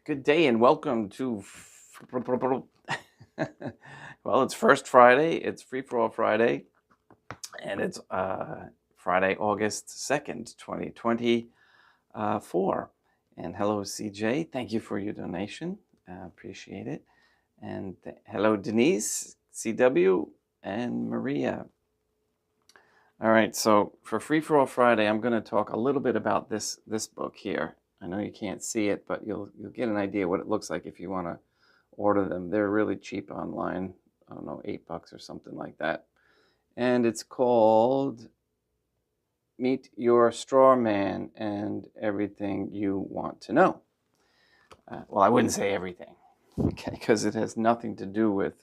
Good day and welcome to, well, it's First Friday, it's Free For All Friday, and it's Friday, August 2nd, 2024. And hello, CJ, thank you for your donation, appreciate it. And hello, Denise, CW, and Maria. All right, so for Free For All Friday, I'm going to talk a little bit about this book here. I know you can't see it, but you'll get an idea what it looks like if you want to order them. They're really cheap online. I don't know, $8 or something like that. And it's called Meet Your Straw Man and Everything You Want to Know. Well, I wouldn't say everything, okay, because it has nothing to do with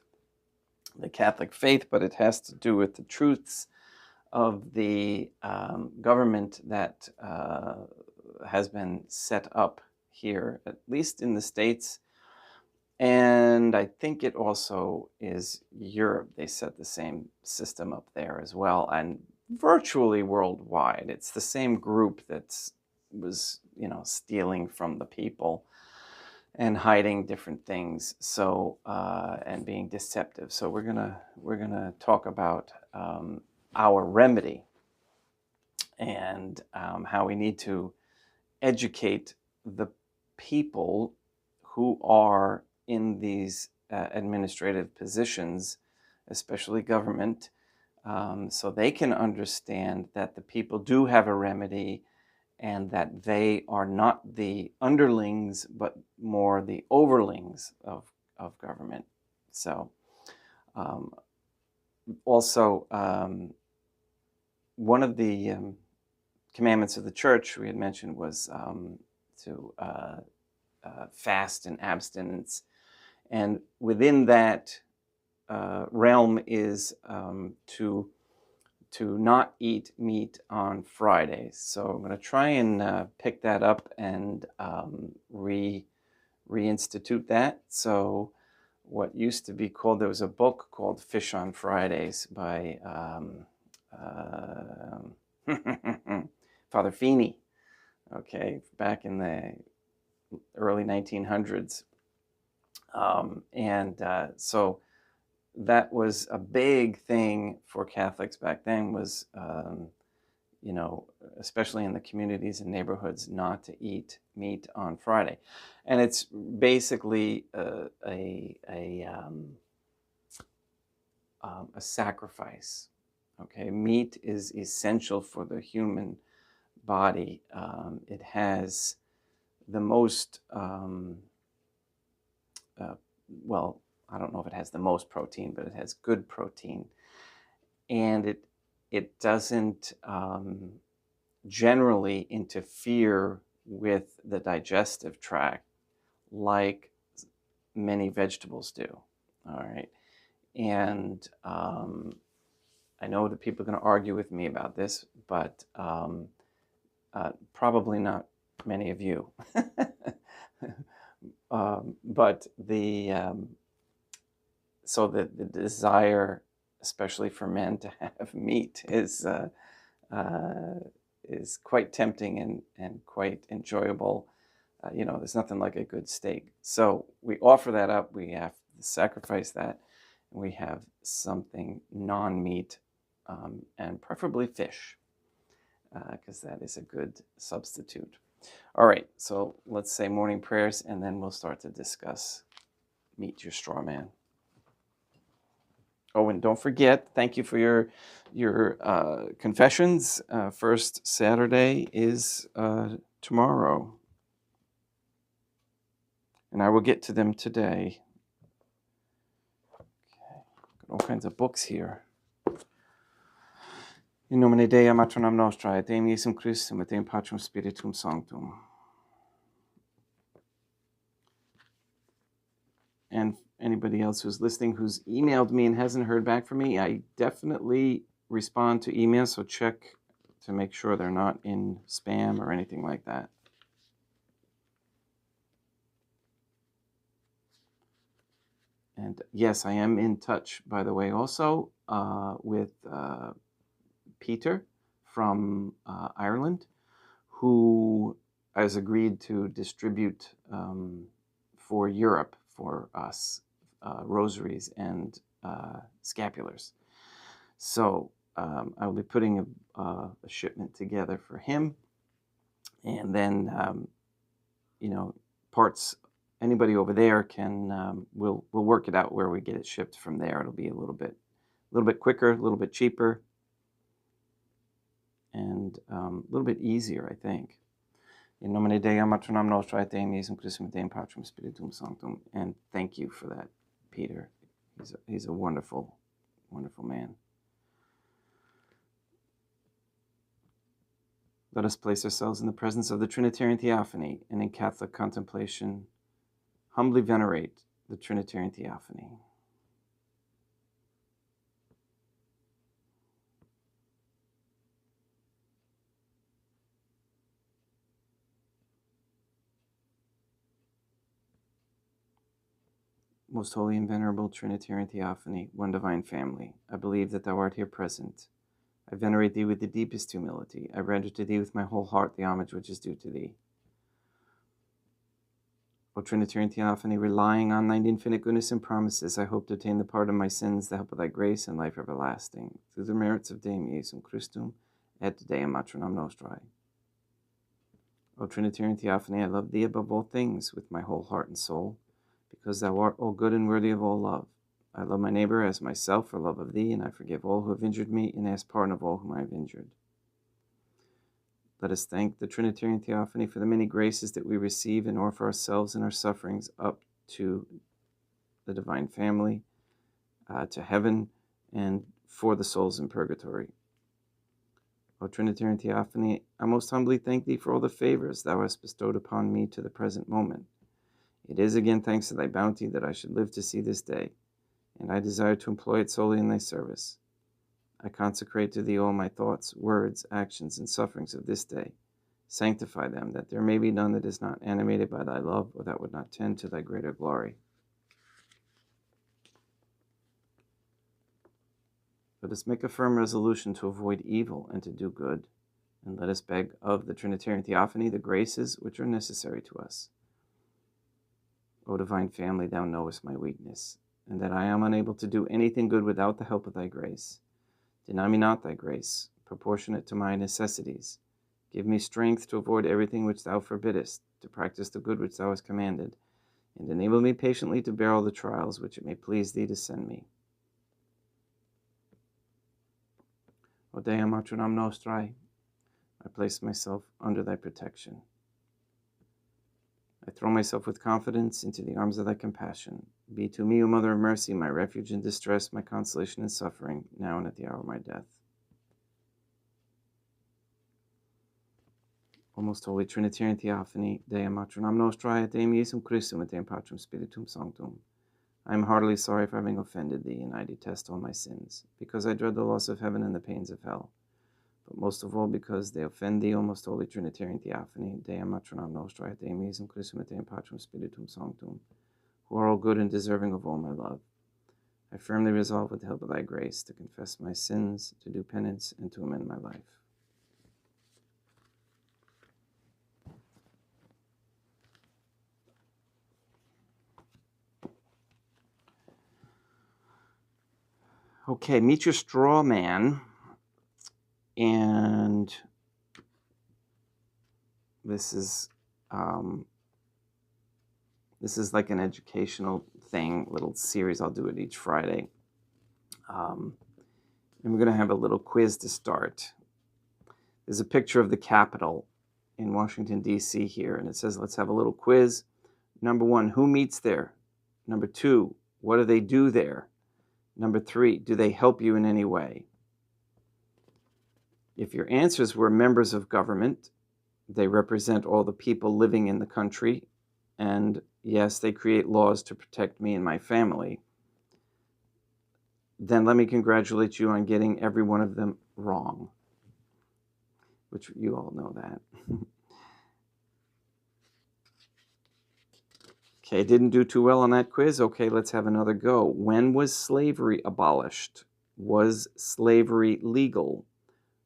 the Catholic faith, but it has to do with the truths of the government that has been set up here, at least in the States. And I think it also is Europe. They set the same system up there as well, and virtually worldwide. It's the same group that was, stealing from the people and hiding different things. So and being deceptive. So we're gonna talk about our remedy and how we need to educate the people who are in these administrative positions, especially government, so they can understand that the people do have a remedy and that they are not the underlings, but more the overlings of government. So also, one of the commandments of the church we had mentioned was to fast and abstinence. And within that realm is to not eat meat on Fridays. So I'm going to try and pick that up and reinstitute that. So what used to be called, there was a book called Fish on Fridays by Father Feeney, okay, back in the early 1900s. So that was a big thing for Catholics back then, was, especially in the communities and neighborhoods, not to eat meat on Friday. And it's basically a sacrifice. Okay, meat is essential for the human body. It has the most, well, I don't know if it has the most protein, but it has good protein. And it doesn't generally interfere with the digestive tract like many vegetables do. All right. And I know that people are going to argue with me about this, but probably not many of you. But so the desire, especially for men, to have meat is quite tempting and quite enjoyable. There's nothing like a good steak. So we offer that up. We have to sacrifice that. And we have something non-meat, and preferably fish, because that is a good substitute. All right, so let's say morning prayers, and then we'll start to discuss Meet Your Straw Man. Oh, and don't forget, thank you for your confessions. First Saturday is tomorrow, and I will get to them today. Okay, got all kinds of books here. In nomine Dei, matronam nostrae, et Deum Iesum Christum, et Deum Patrum Spiritum Sanctum. And anybody else who's listening who's emailed me and hasn't heard back from me, I definitely respond to emails, so check to make sure they're not in spam or anything like that. And yes, I am in touch, by the way, also with Peter from Ireland, who has agreed to distribute for Europe for us, rosaries and scapulars. So I'll be putting a shipment together for him, and then parts. Anybody over there can we'll work it out where we get it shipped from there. It'll be a little bit quicker, a little bit cheaper, and a little bit easier, I think. In nomine Dei, Matronam Nostra, et Deum Iesum Christum, et Deum Patrum Spiritum Sanctum. And thank you for that, Peter. He's a wonderful, wonderful man. Let us place ourselves in the presence of the Trinitarian Theophany, and in Catholic contemplation humbly venerate the Trinitarian Theophany. Most holy and venerable Trinitarian Theophany, one divine family, I believe that thou art here present. I venerate thee with the deepest humility. I render to thee with my whole heart the homage which is due to thee. O Trinitarian Theophany, relying on thine infinite goodness and promises, I hope to obtain the pardon of my sins, the help of thy grace, and life everlasting, through the merits of Deum Iesum Christum et Deum Matronam Nostrae. O Trinitarian Theophany, I love thee above all things with my whole heart and soul, because thou art all good and worthy of all love. I love my neighbor as myself for love of thee, and I forgive all who have injured me, and ask pardon of all whom I have injured. Let us thank the Trinitarian Theophany for the many graces that we receive and offer ourselves and our sufferings up to the divine family, to heaven, and for the souls in purgatory. O Trinitarian Theophany, I most humbly thank thee for all the favors thou hast bestowed upon me to the present moment. It is again thanks to thy bounty that I should live to see this day, and I desire to employ it solely in thy service. I consecrate to thee all my thoughts, words, actions, and sufferings of this day. Sanctify them, that there may be none that is not animated by thy love, or that would not tend to thy greater glory. Let us make a firm resolution to avoid evil and to do good, and let us beg of the Trinitarian Theophany the graces which are necessary to us. O divine family, thou knowest my weakness, and that I am unable to do anything good without the help of thy grace. Deny me not thy grace, proportionate to my necessities. Give me strength to avoid everything which thou forbiddest, to practice the good which thou hast commanded, and enable me patiently to bear all the trials which it may please thee to send me. O Deum Matronam Nostrae, I place myself under thy protection. I throw myself with confidence into the arms of thy compassion. Be to me, O Mother of Mercy, my refuge in distress, my consolation in suffering, now and at the hour of my death. O most holy Trinitarian Theophany, Deum Matronam Nostrae, et Deum Iesum Christum, et Deum Patrum Spiritum Sanctum. I am heartily sorry for having offended thee, and I detest all my sins, because I dread the loss of heaven and the pains of hell. But most of all because they offend thee, O most holy Trinitarian Theophany, Deum Matronam Nostrae, et Deum Iesum Christum, et Deum Patrum Spiritum Sanctum, who are all good and deserving of all my love. I firmly resolve with the help of thy grace to confess my sins, to do penance, and to amend my life. Okay, meet your straw man, and this is like an educational thing, little series. I'll do it each Friday. And we're going to have a little quiz to start. There's a picture of the Capitol in Washington, D.C. here, and it says, let's have a little quiz. Number 1, who meets there? Number 2, what do they do there? Number 3, do they help you in any way? If your answers were members of government, they represent all the people living in the country, and yes, they create laws to protect me and my family, then let me congratulate you on getting every one of them wrong, which you all know that. Okay, didn't do too well on that quiz. Okay, let's have another go. When was slavery abolished? Was slavery legal?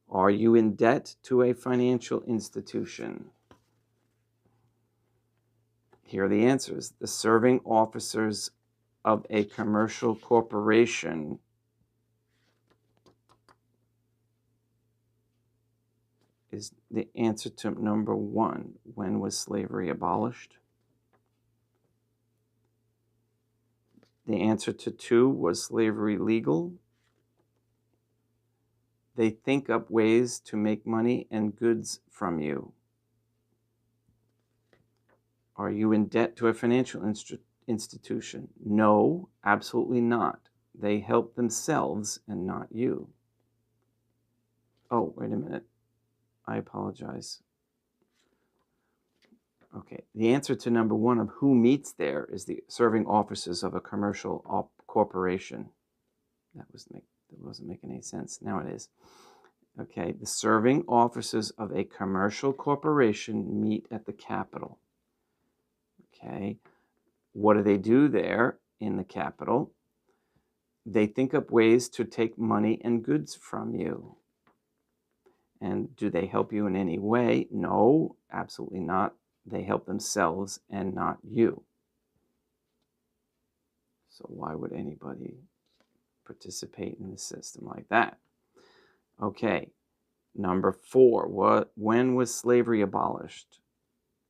Are you in debt to a financial institution? Here are the answers. The serving officers of a commercial corporation is the answer to number 1. When was slavery abolished? The answer to 2, was slavery legal? They think up ways to make money and goods from you. Are you in debt to a financial institution? No, absolutely not. They help themselves and not you. Oh, wait a minute. I apologize. Okay, the answer to number 1 of who meets there is the serving officers of a commercial corporation. That wasn't making any sense. Now it is. Okay, the serving officers of a commercial corporation meet at the Capitol. Okay, what do they do there in the Capitol? They think up ways to take money and goods from you. And do they help you in any way? No, absolutely not. They help themselves and not you. So why would anybody participate in a system like that? Okay, number 4. When was slavery abolished?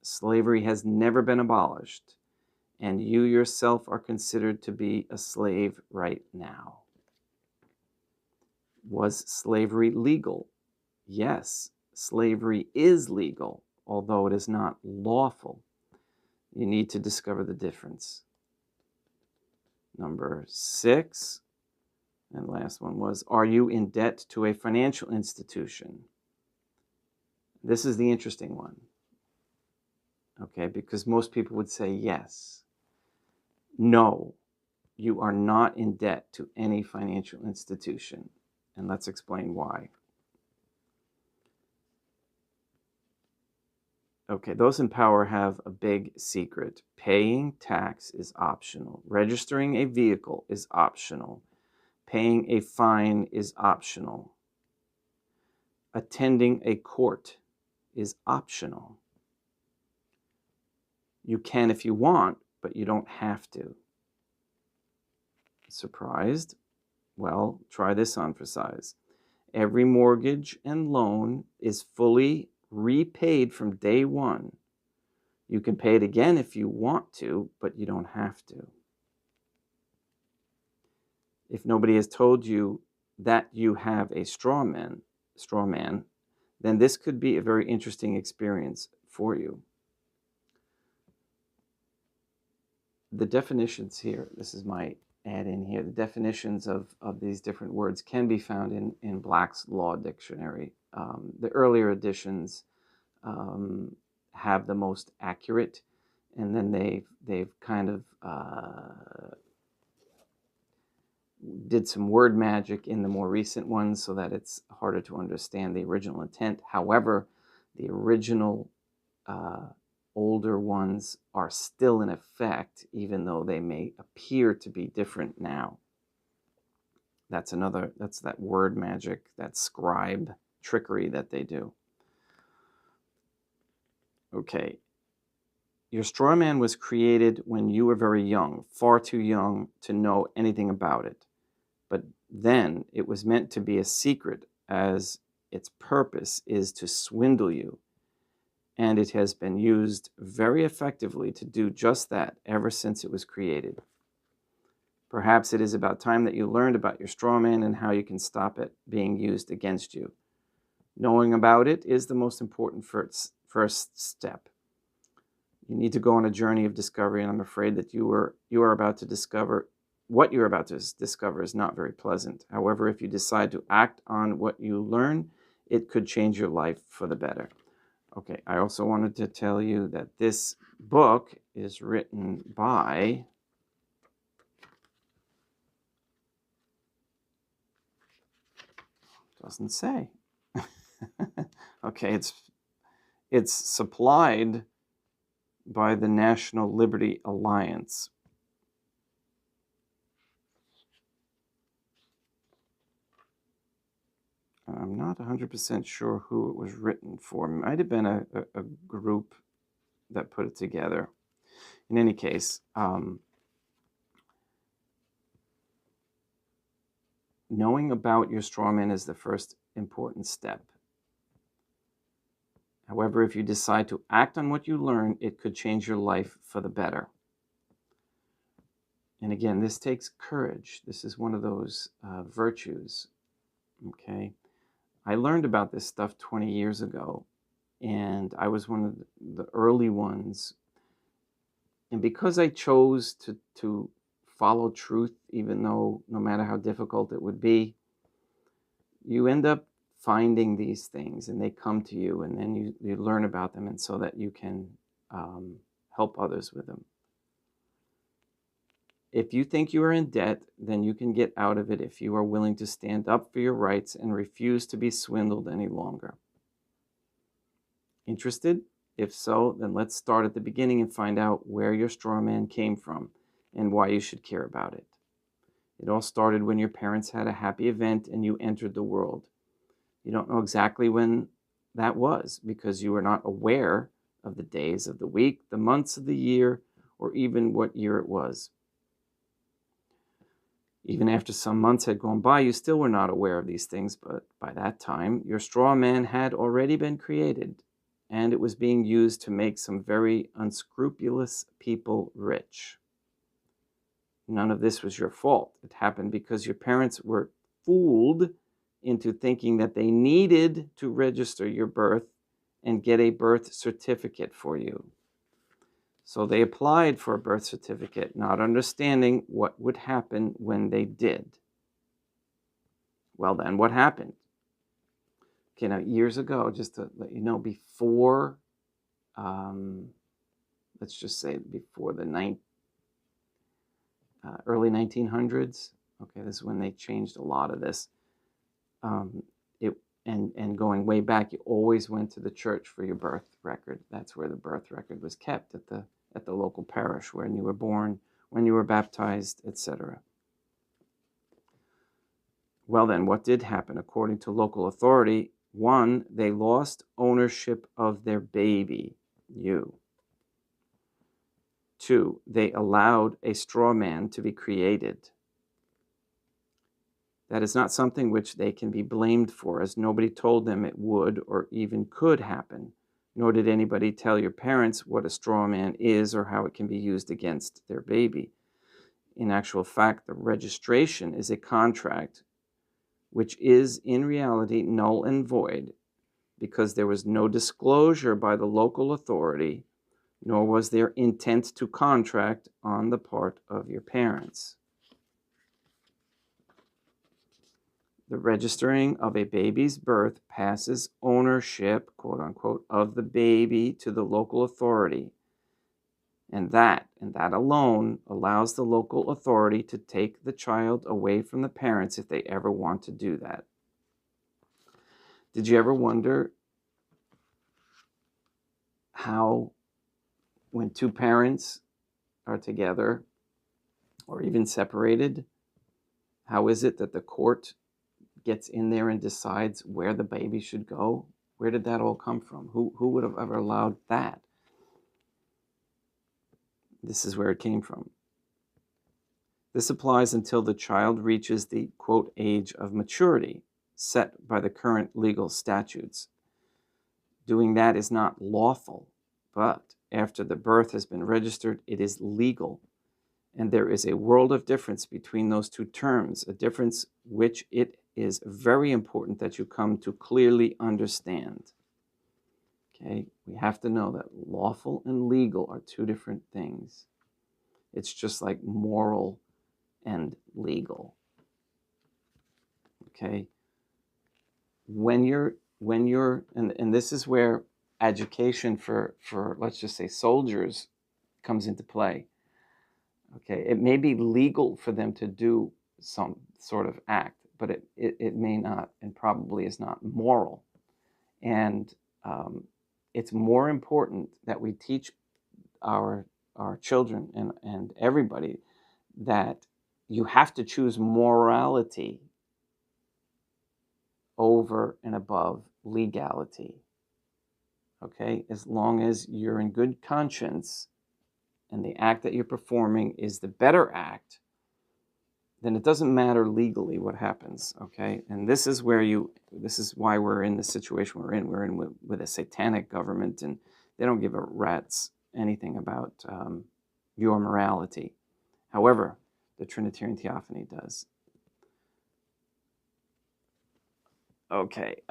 Slavery has never been abolished, and you yourself are considered to be a slave right now. Was slavery legal? Yes, slavery is legal, although it is not lawful. You need to discover the difference. Number 6, and last one was, are you in debt to a financial institution? This is the interesting one. Okay, because most people would say yes. No, you are not in debt to any financial institution. And let's explain why. Okay, those in power have a big secret. Paying tax is optional. Registering a vehicle is optional. Paying a fine is optional. Attending a court is optional. You can if you want, but you don't have to. Surprised? Well, try this on for size. Every mortgage and loan is fully repaid from day 1. You can pay it again if you want to, but you don't have to. If nobody has told you that you have a straw man, then this could be a very interesting experience for you. The definitions here, this is my add in here, the definitions of these different words can be found in Black's Law Dictionary. The earlier editions have the most accurate, and then they've kind of did some word magic in the more recent ones so that it's harder to understand the original intent. However, the original older ones are still in effect, even though they may appear to be different now. That's that word magic, that scribe trickery that they do. Okay. Your straw man was created when you were very young, far too young to know anything about it. But then it was meant to be a secret, as its purpose is to swindle you. And it has been used very effectively to do just that ever since it was created. Perhaps it is about time that you learned about your straw man and how you can stop it being used against you. Knowing about it is the most important first step. You need to go on a journey of discovery, and I'm afraid that you are about to discover what you're about to discover is not very pleasant. However, if you decide to act on what you learn, it could change your life for the better. Okay, I also wanted to tell you that this book is written by doesn't say. Okay, it's supplied by the National Liberty Alliance. I'm not 100% sure who it was written for. It might have been a group that put it together. In any case, knowing about your straw man is the first important step. However, if you decide to act on what you learn, it could change your life for the better. And again, this takes courage. This is one of those virtues. Okay. I learned about this stuff 20 years ago, and I was one of the early ones. And because I chose to follow truth, even though no matter how difficult it would be, you end up finding these things and they come to you, and then you learn about them, and so that you can help others with them. If you think you are in debt, then you can get out of it if you are willing to stand up for your rights and refuse to be swindled any longer. Interested? If so, then let's start at the beginning and find out where your straw man came from and why you should care about it. It all started when your parents had a happy event and you entered the world. You don't know exactly when that was because you were not aware of the days of the week, the months of the year, or even what year it was. Even after some months had gone by, you still were not aware of these things, but by that time, your straw man had already been created, and it was being used to make some very unscrupulous people rich. None of this was your fault. It happened because your parents were fooled into thinking that they needed to register your birth and get a birth certificate for you. So they applied for a birth certificate, not understanding what would happen when they did. Well, then what happened? Okay, now years ago, just to let you know, before, let's just say before the early 1900s, okay, this is when they changed a lot of this. And going way back, you always went to the church for your birth record. That's where the birth record was kept, at the local parish, when you were born, when you were baptized, etc. Well then, what did happen? According to local authority, 1, they lost ownership of their baby, you. 2, they allowed a straw man to be created. That is not something which they can be blamed for, as nobody told them it would or even could happen, nor did anybody tell your parents what a straw man is or how it can be used against their baby. In actual fact, the registration is a contract which is in reality null and void, because there was no disclosure by the local authority, nor was there intent to contract on the part of your parents. The registering of a baby's birth passes ownership, quote unquote, of the baby to the local authority. And that alone allows the local authority to take the child away from the parents if they ever want to do that. Did you ever wonder how, when two parents are together or even separated, how is it that the court gets in there and decides where the baby should go? Where did that all come from? Who would have ever allowed that? This is where it came from. This applies until the child reaches the, quote, age of maturity set by the current legal statutes. Doing that is not lawful, but after the birth has been registered, it is legal. And there is a world of difference between those two terms, a difference which it is very important that you come to clearly understand. Okay, we have to know that lawful and legal are two different things. It's just like moral and legal. Okay, when you're and this is where education for let's just say soldiers comes into play. Okay, it may be legal for them to do some sort of act, but it may not, and probably is not moral. And it's more important that we teach our children and everybody that you have to choose morality over and above legality. Okay, as long as you're in good conscience and the act that you're performing is the better act, then it doesn't matter legally what happens, okay? And this is why we're in the situation we're in. We're in with a satanic government, and they don't give a rat's anything about your morality. However, the Trinitarian Theophany does. Okay.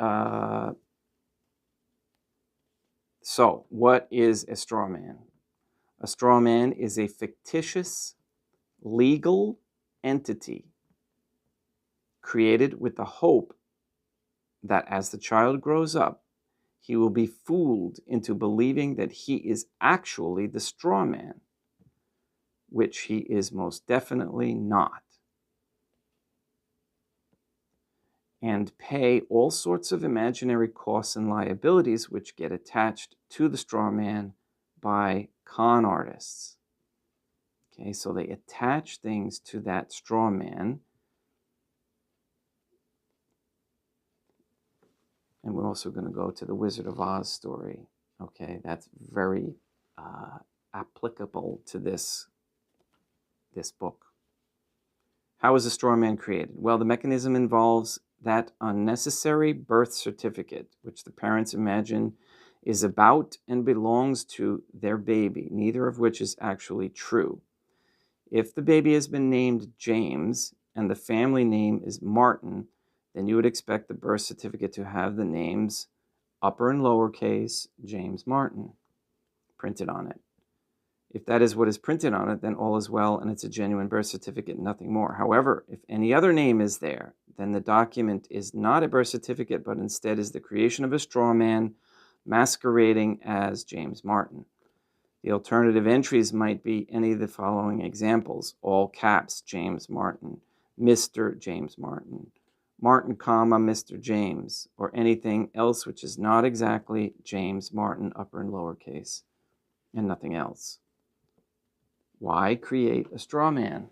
So what is a straw man? A straw man is a fictitious legal entity created with the hope that as the child grows up, he will be fooled into believing that he is actually the straw man, which he is most definitely not, and pay all sorts of imaginary costs and liabilities which get attached to the straw man by con artists. Okay, so they attach things to that straw man. And we're also going to go to the Wizard of Oz story. Okay, that's very applicable to this book. How is a straw man created? Well, the mechanism involves that unnecessary birth certificate, which the parents imagine is about and belongs to their baby, neither of which is actually true. If the baby has been named James and the family name is Martin, then you would expect the birth certificate to have the names upper and lowercase James Martin printed on it. If that is what is printed on it, then all is well and it's a genuine birth certificate, nothing more. However, if any other name is there, then the document is not a birth certificate, but instead is the creation of a straw man masquerading as James Martin. The alternative entries might be any of the following examples: all caps James Martin, Mr. James Martin, Martin, Mr. James, or anything else which is not exactly James Martin, upper and lowercase, and nothing else. Why create a straw man?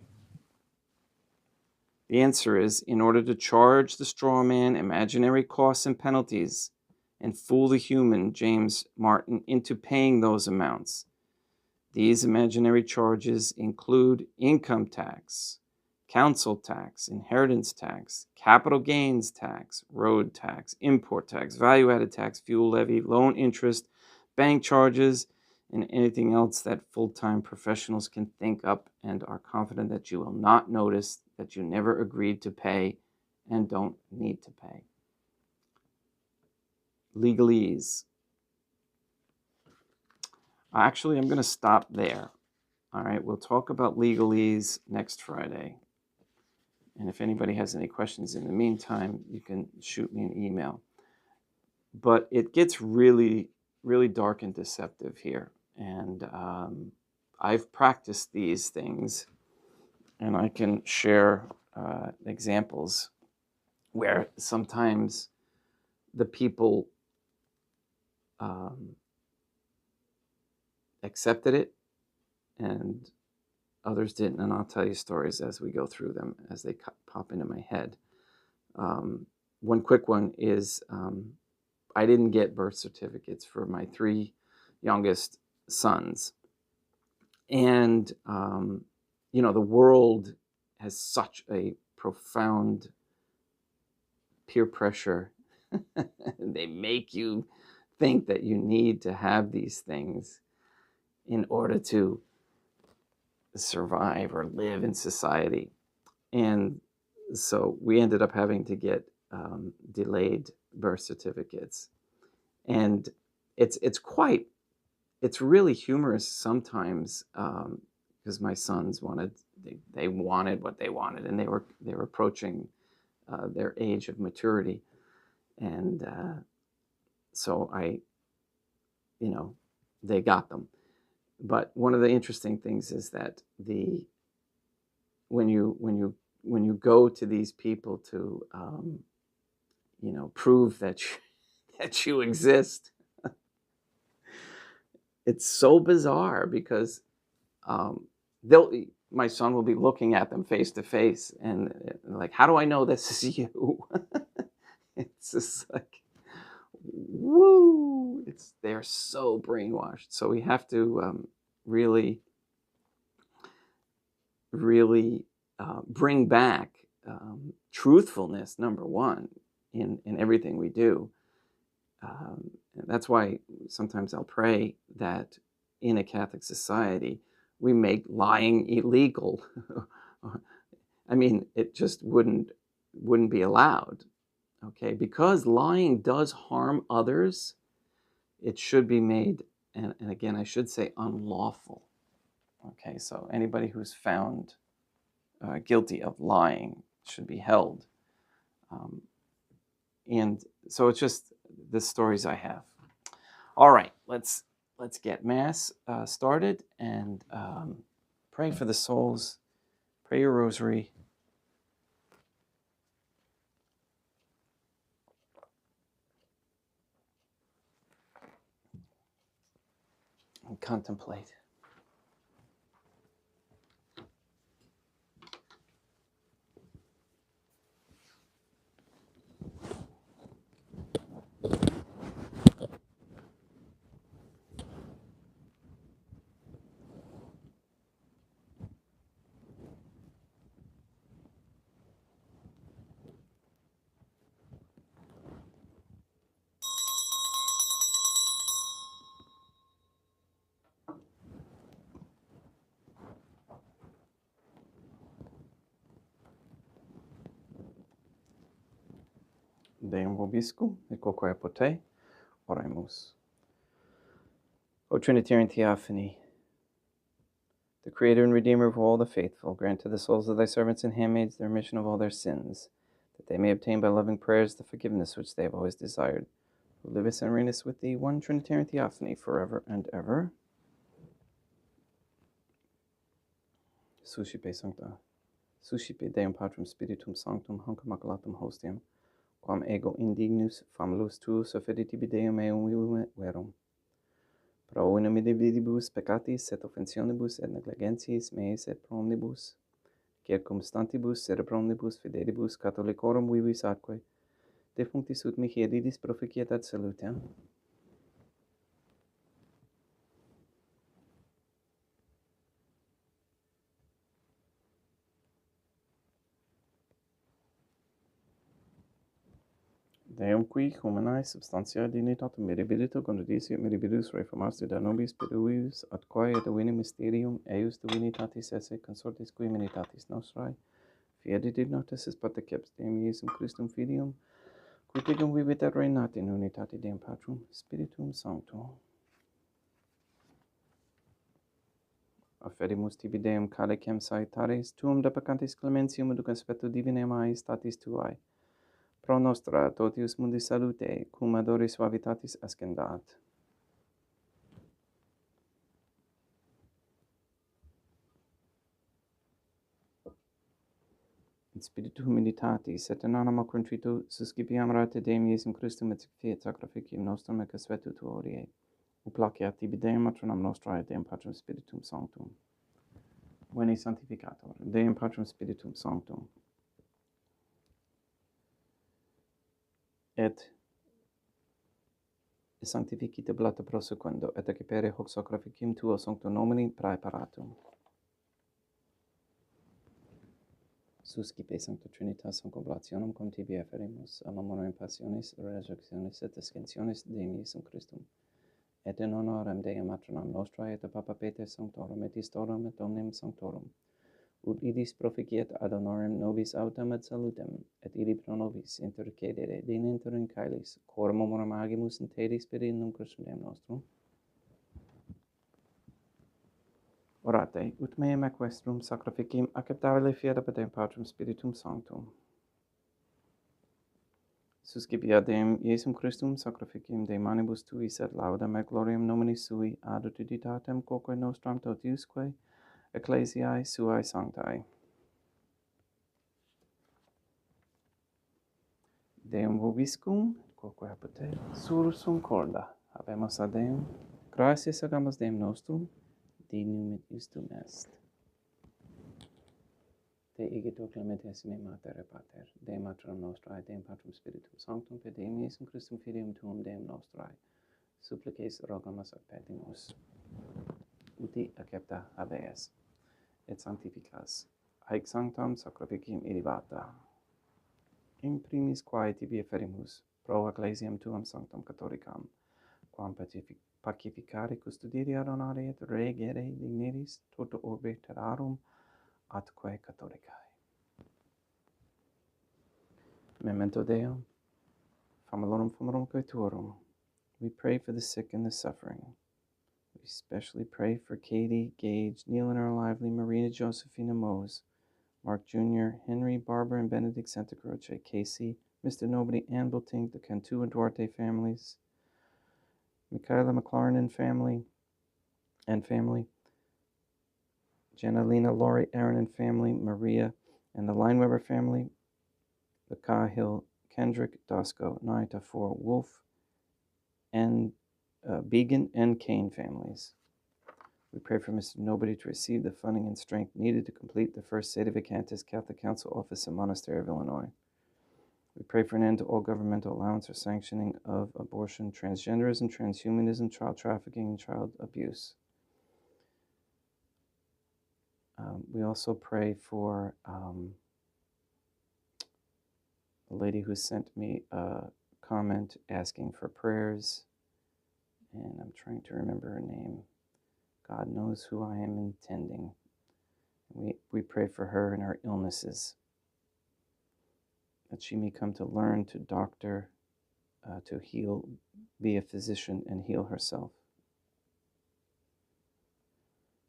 The answer is in order to charge the straw man imaginary costs and penalties and fool the human James Martin into paying those amounts. These imaginary charges include income tax, council tax, inheritance tax, capital gains tax, road tax, import tax, value-added tax, fuel levy, loan interest, bank charges, and anything else that full-time professionals can think up and are confident that you will not notice, that you never agreed to pay and don't need to pay. Legalese. Actually, I'm going to stop there. All right, we'll talk about legalese next Friday. And if anybody has any questions in the meantime, you can shoot me an email. But it gets really, really dark and deceptive here. And I've practiced these things, and I can share examples where sometimes the people accepted it and others didn't. And I'll tell you stories as we go through them, as they pop into my head. One quick one is I didn't get birth certificates for my 3 youngest sons. And, the world has such a profound peer pressure. They make you think that you need to have these things in order to survive or live in society. And so we ended up having to get delayed birth certificates. And it's really humorous sometimes, because my sons wanted what they wanted, and they were approaching their age of maturity, and so they got them. But one of the interesting things is that when you go to these people to prove that you exist, it's so bizarre because my son will be looking at them face to face and like, how do I know this is you? It's just like, woo! They're so brainwashed. So we have to really really bring back truthfulness, number one, in everything we do. And that's why sometimes I'll pray that in a Catholic society we make lying illegal. I mean, it just wouldn't be allowed. Okay, because lying does harm others, it should be made, and again, I should say unlawful. Okay, so anybody who's found guilty of lying should be held. And so it's just the stories I have. All right, let's get Mass started and pray for the souls. Pray your rosary. And contemplate. Deum vobiscum, et quoque apote, oremus. O Trinitarian Theophany, the Creator and Redeemer of all the faithful, grant to the souls of thy servants and handmaids the remission of all their sins, that they may obtain by loving prayers the forgiveness which they have always desired, who livest and reignest with thee, one Trinitarian Theophany, forever and ever. Suscipe sancta, suscipe Deum Patrum Spiritum Sanctum, hanc immaculatum hostiam, quam ego indignus famulus tuus offedi tibi Deum eum verum. Pro unum individibus peccatis et offensionibus et negligentiis meis et pro omnibus, circumstantibus et pro omnibus fidelibus Catholicorum vivis atque, defunctis ut mihi edidis proficietat salutem. Deum qui humanae substantia dignitatem mirabilitur conjudicium mirabilis reformaster da nobis peruius atquae et divine mysterium eius divinitatis esse consortis qui divinitatis nostrae fiat dignatus est pateceps Deum Iesum Christum Filium qui tegum vivit et reinat in unitate Deum Patrum Spiritum Sanctum. Affedimus tibi Deum calicem saitaris tuum depecantis clementium et conspectu divinae majestatis tuae, pro nostra totius mundi salute, cum adoris suavitatis ascendat. In spiritu humilitatis et in anima contrito suscipiam rate Deum Iesum Christum et fiat sacrificium nostrum et conspectu tuo odie. Uplaceat tibi Deum matronam nostrae et Deum Patrum Spiritum Sanctum. Veni sanctificator, Deum Patrum Spiritum Sanctum. Et sanctificite blata prosequendo, et acipere hoc sacrificium tuo sancto nomini praeparatum. Suscipe Sancta Trinitas Sancta Oblationem cum tibi efferimus, a memoriam passionis, resurrectionis et ascensionis Deum Iesum Christum, et in honorem Dei matronam nostrae et Papa Peter Sanctorum et Istorum et Omnium Sanctorum, ut idis proficiet ad honorem nobis autem et salutem, et ili pro nobis intercedere dinenter in caelis, cor memoram agimus in te Spiritum Christum Deum nostrum. Orate, ut meam equestrum sacrificium acceptabile fiat ab Deum Patrum Spiritum Sanctum. Suscipiat Deum Iesum Christum sacrificium de manibus tuis et laudam et gloriam nomini sui ad utilitatem quoque nostram totiusque ecclesiae suae sanctae. Deum vobiscum, quoque apute, sursum corda. Habemus a Deum. Gratias agamus Deum nostrum, dignum et justum est. Te igitur clementes me mater et pater, Deum matronam nostrae, Deum Patrum Spiritum Sanctum, per Deum Iesum Christum Filium tuum Deum nostrae, supplices rogamus et petimus. Uti accepta habeas. et sanctificas, haec sanctam sacrificium ilibata. In primis quae tibi efferimus, pro ecclesiam tuam sanctam catholicam, quam pacificare, custodire, adonare, et regere digneris toto orbe terrarum atque catholicae. Memento Deum, famalorum coituorum. We pray for the sick and the suffering. We especially pray for Katie, Gage, Neil and our lively, Marina Josephina Mose, Mark Jr., Henry, Barbara, and Benedict Santa Croce, Casey, Mr. Nobody, Ann Biltink, the Cantu and Duarte families, Michaela McLaren and family, Janelina, Laurie, Aaron and family, Maria, and the Lineweber family, the Cahill, Kendrick, Dosco, Naita, Four, Wolf, and Began and Kane families. We pray for Mr. Nobody to receive the funding and strength needed to complete the first Sede Vacantis Catholic Council office in Monastery of Illinois. We pray for an end to all governmental allowance or sanctioning of abortion, transgenderism, transhumanism, child trafficking, and child abuse. We also pray for the lady who sent me a comment asking for prayers, and I'm trying to remember her name. God knows who I am intending. We pray for her and her illnesses, that she may come to learn to doctor, to heal, be a physician, and heal herself.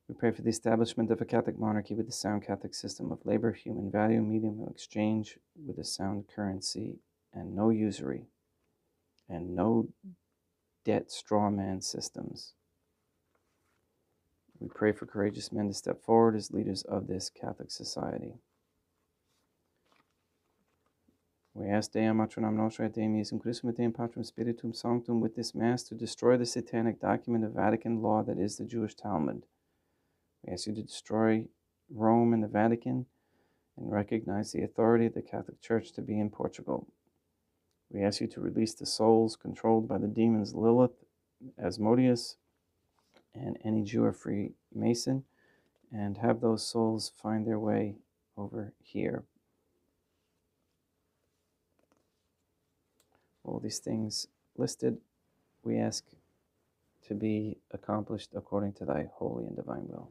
We pray for the establishment of a Catholic monarchy with a sound Catholic system of labor, human value, medium of exchange with a sound currency, and no usury, and no debt straw man systems. We pray for courageous men to step forward as leaders of this Catholic society. We ask Deum Matronam Nostra et Deum Iesum Christum et Deum Patrum Spiritum Sanctum with this Mass to destroy the satanic document of Vatican law that is the Jewish Talmud. We ask you to destroy Rome and the Vatican and recognize the authority of the Catholic Church to be in Portugal. We ask you to release the souls controlled by the demons Lilith, Asmodeus, and any Jew or Freemason, and have those souls find their way over here. All these things listed, we ask to be accomplished according to thy holy and divine will.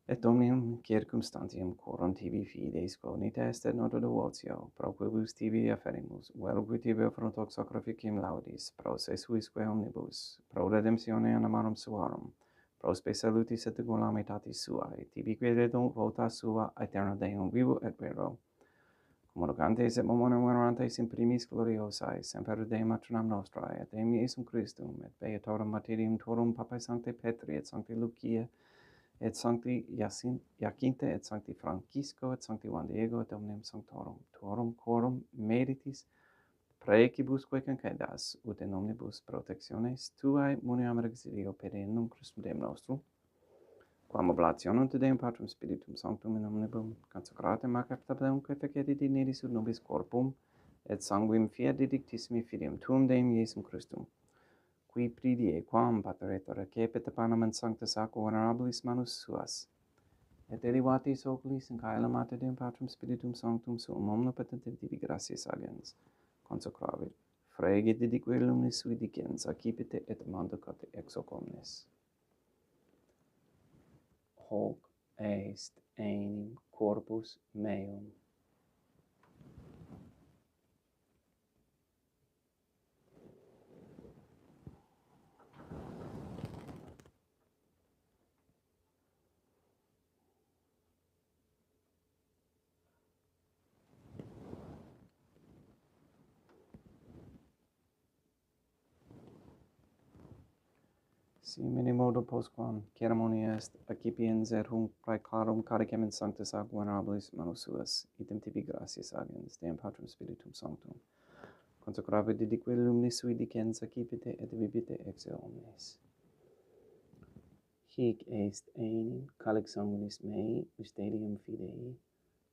Et Dominium circumstantium coram tibi fides cognita est et nota devotio, pro quibus tibi afferimus, vel qui tibi affront hoc sacrificium laudis, pro se suisque omnibus, pro redemptione animarum suarum, pro spe salutis et calamitatis suae, tibi qui redum vota sua aeterno Deum vivo et vero, communicantes et momentum venerantes in primis gloriosae, semper Deum Matronam Nostrae, et Deum Iesum Christum, et beatorum martyrium torum Papae Sancte Petri, et Sancti Lucia, et Sancti Jacinte, et Sancti Francisco, et Sancti Juan Diego, et omnem sanctorum, tuorum corum meritis, praecibusque concedas, ut in omnibus protectiones tuae muniam exilio per innum Christum Deum nostrum, quam oblationem te Deum Patrum Spiritum Sanctum in omnibus consecratem ac aptableumque feceti dineris ut nobis corpum, et sanguim fiat didictissimi filium tuum Deum Iesum Christum, qui pridie quam pateretur recepit panem in sanctus aqua venerabilis manus suas, et elevatis oculis in caelum ate Deum Patrum Spiritum Sanctum suum omnipotentem tibi gratias agens, consecravit, fregit didique luminis sui dicens, accipite et manducate ex hoc omnes. Hoc est enim corpus meum. Simine modo postquam ceremonia est accipiens et hunc praecarum caricem in sanctus aqua venerabilis manus suas, item tibi gratias agens, Deum Patrum Spiritum Sanctum, consecravit didique luminis sui dicens, accipite et vivite ex omnes. Hic est enim calix sanguinis mei, mysterium fidei,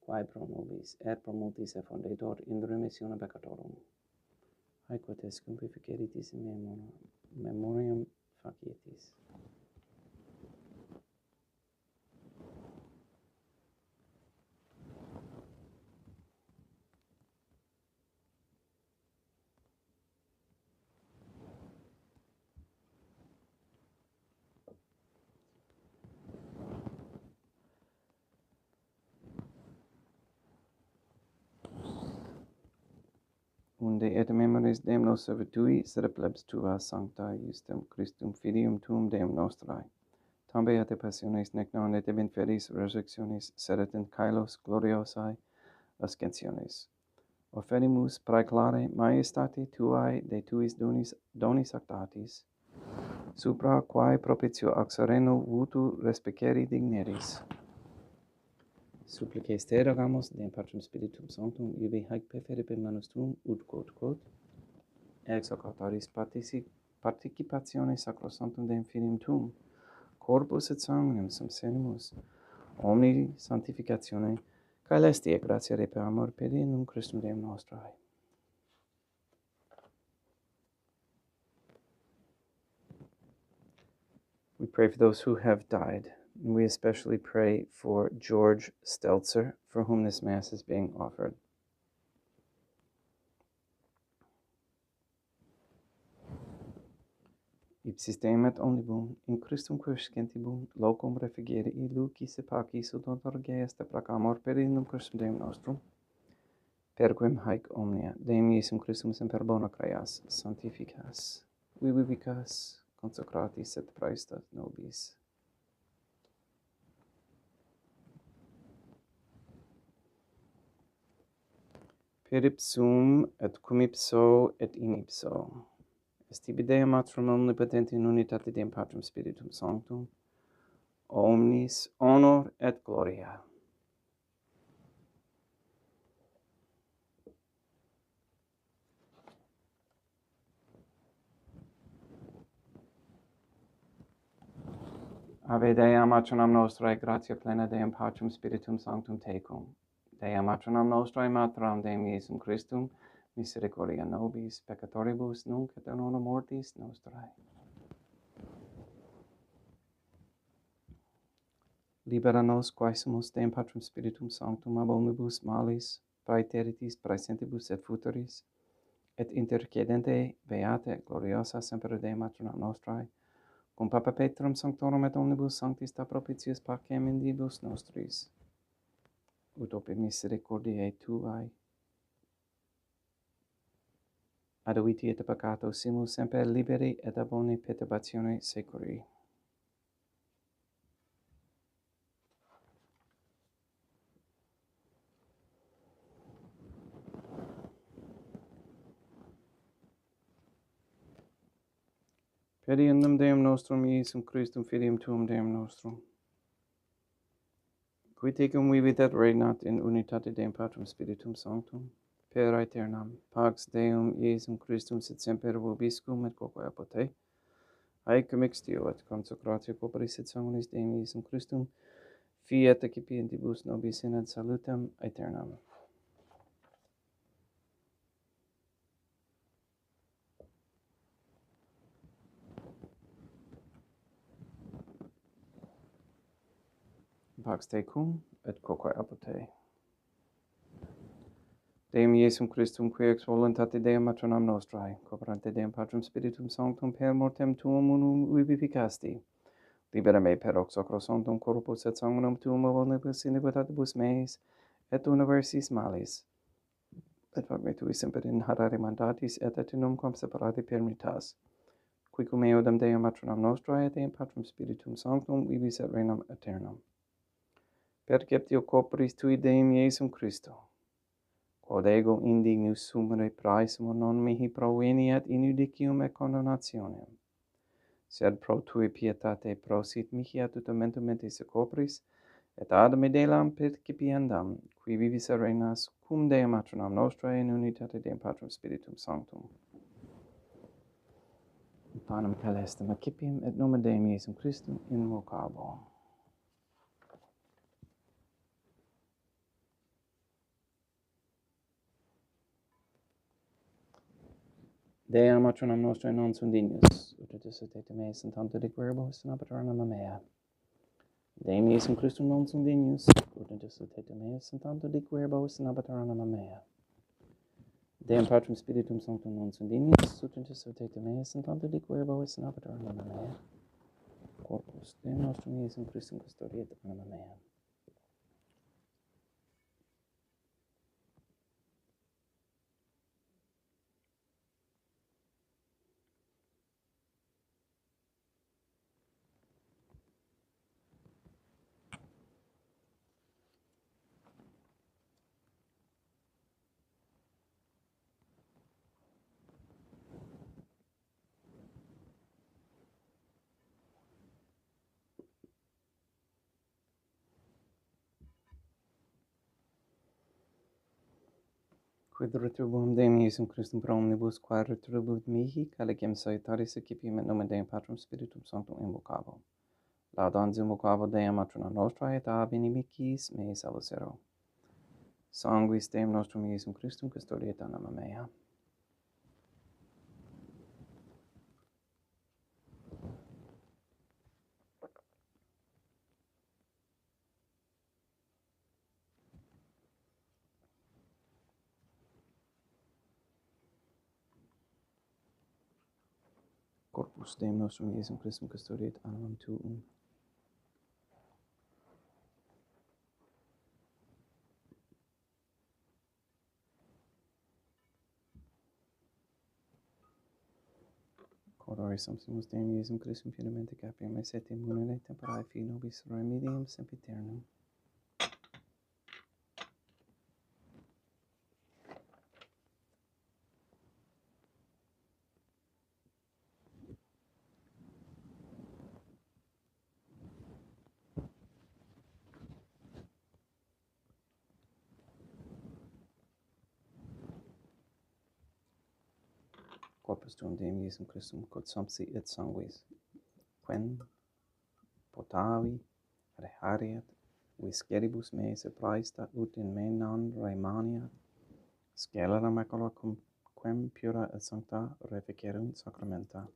quae pro nobis et pro multis effundetur in remissione peccatorum. Haequot est cumplificeritis in memoriam facietis. de et memoris Deum nos servitui, sed plebs tua sancta justum Christum filium tuum Deum nostrae. Tambe et passiones nec non et inferis resurrectionis, sed et in caelos gloriosae ascensiones. Offerimus praeclare majestate tuae de tuis donis actatis, supra quae propitio ac sereno vutu respicere digneris. Supplices te rogamus, Deum Patrum Spiritum Sanctum, ibi haec preferibit manus tuum, ut quod, ex hoc autoris participatione sacrosanctum Deum Filium tuum, corpus et sanguinem subsenimus, omni sanctificatione, caelestia gratia repe amor per in Christum Deum nostrae. We pray for those who have died, and we especially pray for George Stelzer, for whom this Mass is being offered. Ipsis Deum et omnibum, in Christum cruescentibum, locum refugere lucis et pacis ut odorge est prac amor per in Christum Deum nostrum, per quem haec omnia, Deum Iesum Christum semper bona creas, sanctificas, vivicas, consecratis et praestas nobis. Per ipsum et cum ipso et in ipso. Est tibi Deum Matrum omnipotenti in unitate Deum Patrum Spiritum Sanctum, omnis honor et gloria. Ave Dea Matronam Nostrae, gratia plena Deum Patrum Spiritum Sanctum tecum. Dea Matronam Nostrae, Materam Deum Iesum Christum, misericordia nobis, peccatoribus, nunc et in hora mortis nostrae. Libera nos, quae sumus Deum Patrum Spiritum Sanctum, ab omnibus malis, praeteritis, praesentibus et futuris, et intercedente beate gloriosa semper Dei Matronam Nostrae, cum Papa Petrum Sanctorum et omnibus sanctis ta propitius pacem in dibus nostris, ut ope misericordiae tuae, aduiti et peccato simus semper liberi et ab omni perturbatione securi. Per Ionum Deum nostrum Iesum Christum Filium Tuum Deum nostrum, qui tecum vivit et regnat in unitate Deum Patrum Spiritum Sanctum, per aeternam, pax Deum Iesum Christum sit semper vobiscum et quoque apote, haec mixtio et consecratio corporis et sanguinis Deum Iesum Christum, fiat accipientibus nobis in ad salutem aeternam. Pax tecum et quoque apote. Deum Iesum Christum, qui ex voluntate Deum Matronam Nostrae, cooperante Deum Patrum Spiritum Sanctum, per mortem tuum unum vivificasti, libera me per hoc sacrosanctum corpus et sanguinum tuum ab omnibus iniquitatibus meis, et universis malis, et fac me tui semper in harare mandatis, et in numquam separati permittas, qui cum eodam Deum Matronam Nostrae, et Deum Patrum Spiritum Sanctum, vivis et regnam aeternam. Perceptio corporis tui Deum Iesum Christo, quod ego indignus sumere praesum non mihi proveniat in judicium et condemnationem, sed pro tui pietate prosit mihi ad tutamentum mentis corporis, et ad me delam percipiendam, qui vivis et regnas cum Deum Matronam Nostrae in unitate Deum Patrum Spiritum Sanctum. Panem caelestem accipiem et nomen Deum Iesum Christum invocabo. Dea Matronam Nostrae non sunt dignus, ut adducete meis in tanto diqueribus in aperturnam mea. Deum Iesum Christum non sunt dignus, ut adducete meis in tanto diqueribus in aperturnam mea. Deum Patrum Spiritum Sanctum non sunt dignus, ut adducete meis in tanto diqueribus in aperturnam mea. Corpus Deum nostrum Iesum Christum custodiet anima mea. Quid retribum Deum Iesum Christum pro omnibus, quae retribut mihi, calicem salutaris equipium et nomen Deum Patrum Spiritum Sanctum invocavo. Laudans invocavo Deum matrona nostra et ab inimicis mei salvacero. Sanguis Deum nostrum Iesum Christum custodiet anima mea. Corpus Deum nostrum Iesum Christum custodiet animam tuum. Cordori sumpsimus Deum Iesum Christum finamente capiam et sete munere temperae fi nobis remedium sempiternum. Corpus tuum Deum Iesum Christum quod sumpsi et sanguis, quem potavi rehariat, visceribus meis et praestat ut in me non remaniat, scelera macula quem pura et sancta reficerunt sacramenta.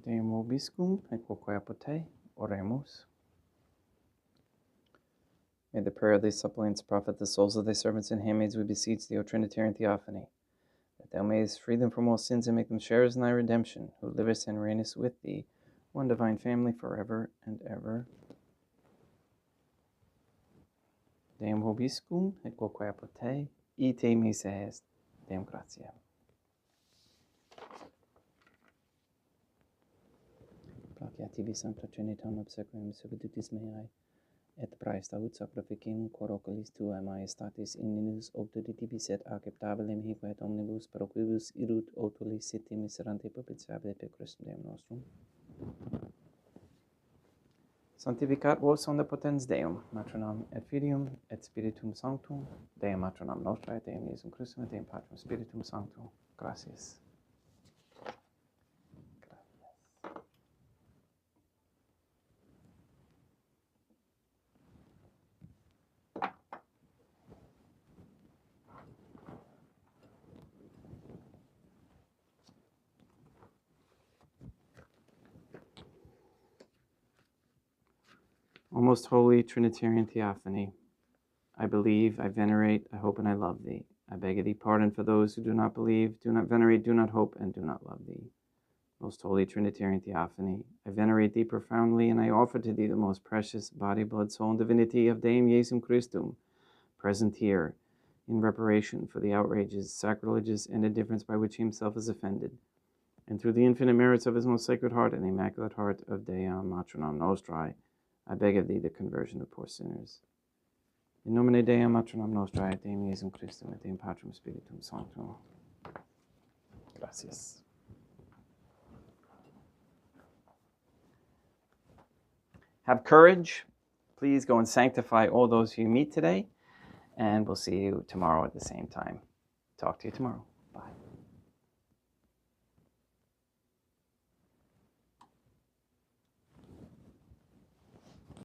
Deum vobiscum, et quoque apote, oremus. May the prayer of these suppliants profit the souls of thy servants and handmaids, we beseech thee, O Trinitarian Theophany, that thou mayest free them from all sins and make them sharers in thy redemption, who livest and reignest with thee, one divine family, forever and ever. Deum vobiscum, et quoque apote, ite missa est. Deum gratiam. Placiativi Sancta Trinitam obsequium subditis meae, et praestaud sacrificium cor oculis tuae majestatis igninus obduditibus et acceptabilem hic et omnibus pro quibus irut otulis siti miserante propitiabile per Christum Deum nostrum. Sanctificat vos omnipotens Deum, Matronam et Filium et Spiritum Sanctum, Deum Matronam Nostra et Deum Iesum Christum et Deum Patrum Spiritum Sanctum. Gracias. O most holy Trinitarian Theophany, I believe, I venerate, I hope, and I love thee. I beg of thee pardon for those who do not believe, do not venerate, do not hope, and do not love thee. Most Holy Trinitarian Theophany, I venerate thee profoundly, and I offer to thee the most precious body, blood, soul, and divinity of Deum Jesum Christum, present here, in reparation for the outrages, sacrileges, and indifference by which he himself is offended, and through the infinite merits of his most sacred heart and the immaculate heart of Deum Matronam Nostrae, I beg of thee the conversion of poor sinners. In nomine Deum Matronam Nostrae, et Deum Jesum Christum, et Deum Patrum Spiritum Sanctum. Gracias. Have courage. Please go and sanctify all those who you meet today, and we'll see you tomorrow at the same time. Talk to you tomorrow.